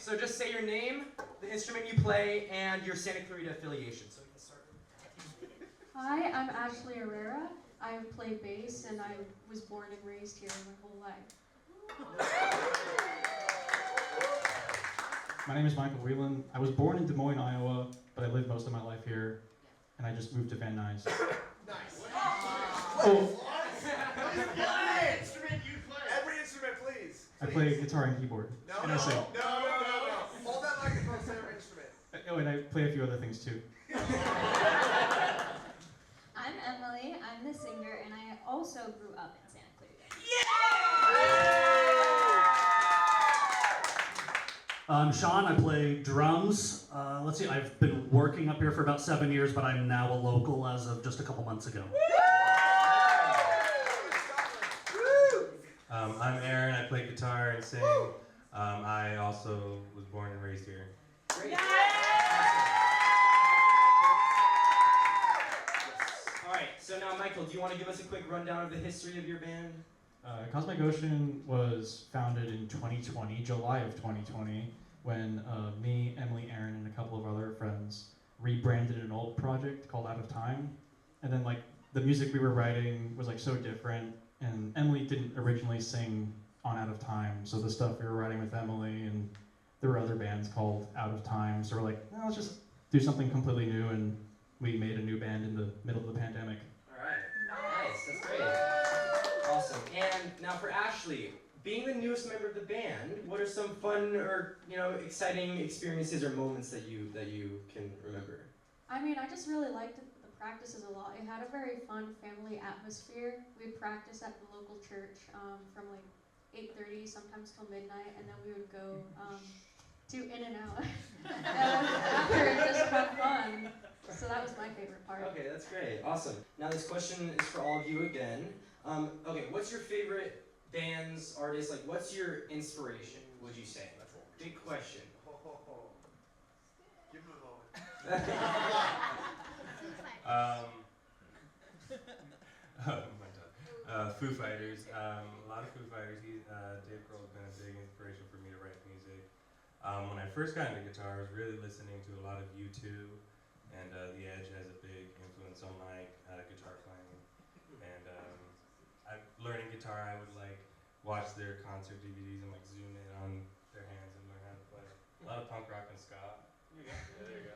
so just say your name, the instrument you play, and your Santa Clarita affiliation. So we can start. Hi, I'm Ashley Arya. I play bass, and I was born and raised here my whole life. My name is Michael Whelan. I was born in Des Moines, Iowa, but I lived most of my life here, and I just moved to Van Nuys. Nice. Oh, What instrument you play? Every instrument, please. I play guitar and keyboard. No, and no, I sing. no. Hold that microphone to every instrument. Oh, and I play a few other things too. I'm Emily, I'm the singer, and I also grew up in Santa Clarita. I'm Sean, I play drums. Let's see, I've been working up here for about 7 years, but I'm now a local as of just a couple months ago. I'm Aaron, I play guitar and sing. I also was born and raised here. Great. All right, so now Michael, do you want to give us a quick rundown of the history of your band? Cosmic Ocean was founded in 2020, July of 2020, when me, Emily, Aaron, and a couple of other friends rebranded an old project called Out of Time. And then the music we were writing was so different, and Emily didn't originally sing on Out of Time, so the stuff we were writing with Emily, and there were other bands called Out of Time, so we're like, no, let's just do something completely new, and we made a new band in the middle of the pandemic. All right, nice, that's great. Awesome. And now for Ashley, being the newest member of the band, what are some fun or exciting experiences or moments that you can remember? I mean, I just really liked the practices a lot. It had a very fun family atmosphere. We'd practice at the local church from 8:30, sometimes till midnight, and then we would go to In-N-Out. And after it just got fun. So that was my favorite part. Okay, that's great. Awesome. Now this question is for all of you again. Okay, what's your favorite bands, artists? What's your inspiration, would you say? Big question. Give him a moment. Foo Fighters. A lot of Foo Fighters. Dave Grohl's been a big inspiration for me to write music. When I first got into guitar, I was really listening to a lot of U2, and The Edge has a big influence on my guitar playing. And learning guitar, I would watch their concert DVDs and zoom in on their hands and learn how to play. A lot of punk rock and ska. Yeah, there you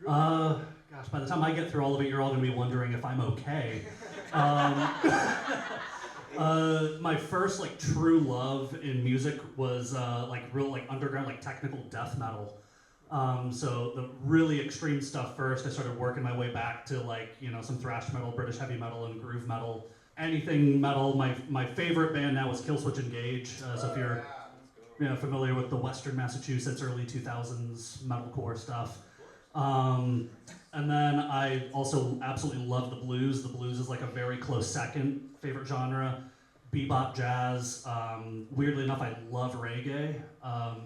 go. Gosh, by the time I get through all of it, you're all going to be wondering if I'm okay. My first true love in music was real underground technical death metal. So the really extreme stuff first. I started working my way back to some thrash metal, British heavy metal, and groove metal. Anything metal. My favorite band now is Killswitch Engage. So if you're familiar with the Western Massachusetts early 2000s metalcore stuff. And then I also absolutely love the blues. The blues is a very close second favorite genre. Bebop, jazz. Weirdly enough, I love reggae.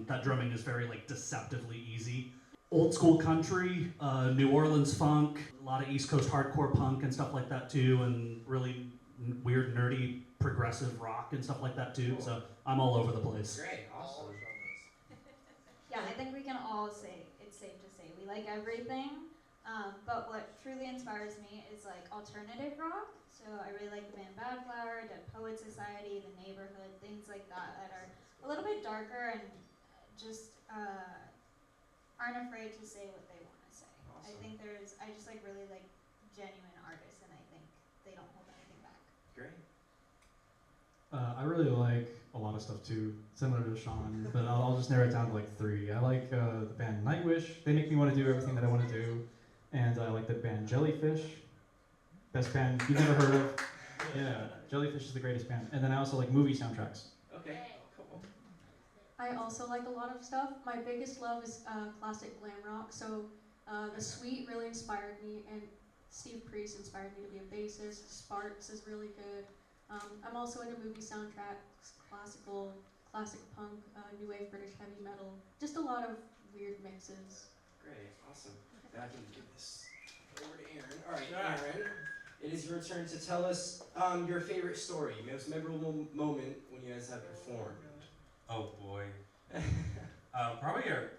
That drumming is very deceptively easy. Old school country, New Orleans funk, a lot of East Coast hardcore punk and stuff like that too, and really weird, nerdy, progressive rock and stuff like that too. So I'm all over the place. Great, awesome. Yeah, I think we can all say, it's safe to say, we like everything. But what truly inspires me is alternative rock. So I really like the band Bad Flower, Dead Poet Society, The Neighborhood, things like that are a little bit darker and just aren't afraid to say what they want to say. Awesome. I just really like genuine artists, and I think they don't hold anything back. Great. I really like a lot of stuff too, similar to Sean, but I'll just narrow it down to 3. I like the band Nightwish. They make me want to do everything that I want to do. And I like the band Jellyfish. Best band you've never heard of. Yeah, Jellyfish is the greatest band. And then I also like movie soundtracks. Okay, cool. I also like a lot of stuff. My biggest love is classic glam rock. So The Sweet really inspired me, and Steve Priest inspired me to be a bassist. Sparks is really good. I'm also into movie soundtracks, classic punk, new wave British heavy metal. Just a lot of weird mixes. Great, awesome. Now I can give this over to Aaron. All right, Aaron, it is your turn to tell us your favorite story, most memorable moment when you guys have performed. Oh boy. Probably our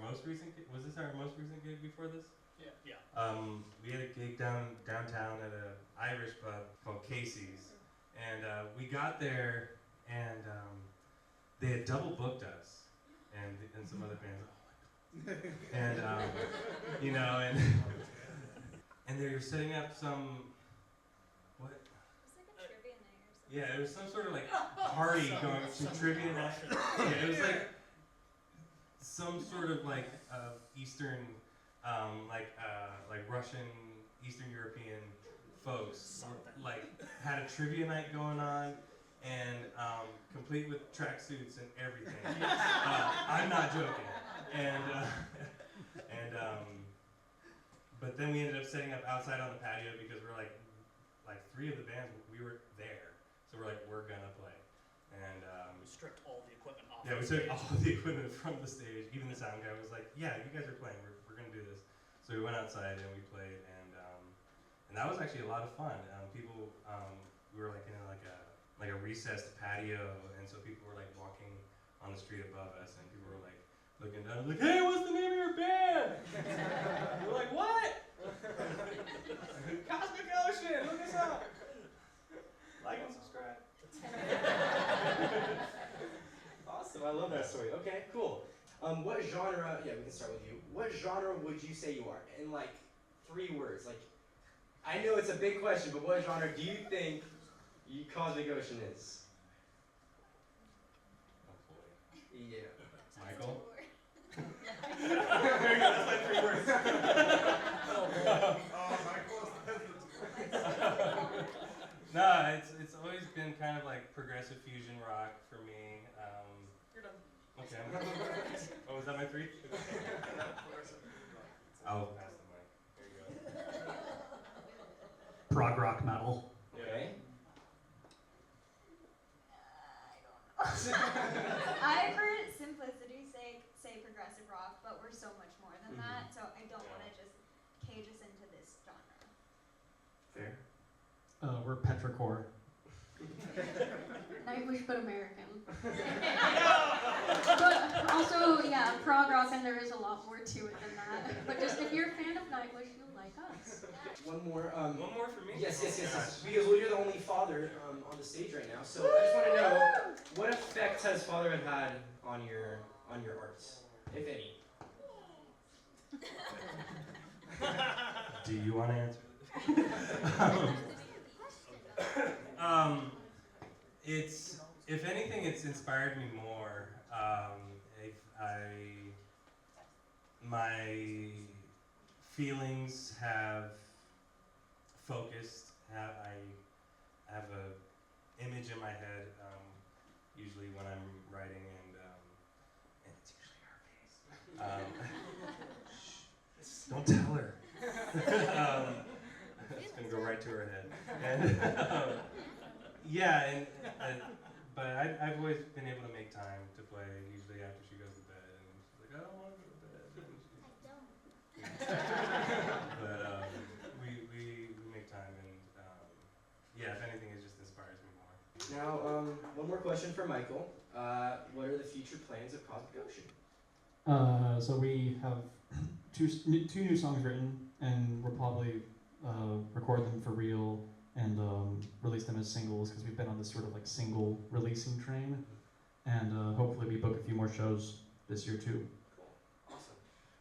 most recent gig, was this our most recent gig before this? Yeah. We had a gig downtown at an Irish pub called Casey's, and we got there, and they had double booked us, and some other bands, and you know, and they were setting up some what? It's like a trivia night or something. Yeah, it was some sort of like party going to trivia night. Yeah, it was like some sort of like Eastern, like Russian, Eastern European folks like had a trivia night going on, and complete with tracksuits and everything. I'm not joking. And but then we ended up setting up outside on the patio because we're like three of the bands we were there, so we're gonna play, and We stripped all the equipment off. yeah, we the took stage. all the equipment from the stage. Even the sound guy was like, "Yeah, you guys are playing. We're gonna do this." So we went outside and we played, and that was actually a lot of fun. People, we were like in like a recessed patio, and so people were like walking on the street above us, and people were like looking down, like, "Hey, what's the name of your band?" We're like, "What?" Cosmic Ocean. Look us up. Like and subscribe. Awesome, I love that story. Okay, cool. What genre, yeah, we can start with you. What genre would you say you are? In like 3 words. Like, I know it's a big question, but what genre do you think Cosmic Ocean is? Oh boy. Yeah. Michael? That's a There you go, that's my 3 words. No, it's always been kind of like progressive fusion rock for me. You're done. Okay. Oh, was that my 3? I'll pass the mic. There you go. Prog rock metal. Okay. I, for simplicity's sake, say progressive rock, but we're so much more than that, so I don't want to just cage us into this genre. Fair. We're petrichor. Nightwish but American. But also, yeah, prog rock, and there is a lot more to it than that. But just if you're a fan of Nightwish, you'll like us. One more. One more for me? Yes. Oh, Because well, you're the only father on the stage right now, so I just want to know what effect has fatherhood had on your art, if any. Do you want to answer? It's, if anything, it's inspired me more. My feelings have focused. I have a image in my head, usually when I'm writing, and it's usually our face. Shh, don't tell her. It's gonna go right to her head. And, yeah, but I've always been able to make time to play, usually after she goes to bed, and she's like, "I don't want to go to bed." But we make time, and yeah, if anything, it just inspires me more. Now, one more question for Michael. What are the future plans of Cosmic Ocean? So we have two new songs written, and we'll probably record them for real and release them as singles because we've been on this sort of like single releasing train, and hopefully we book a few more shows this year too.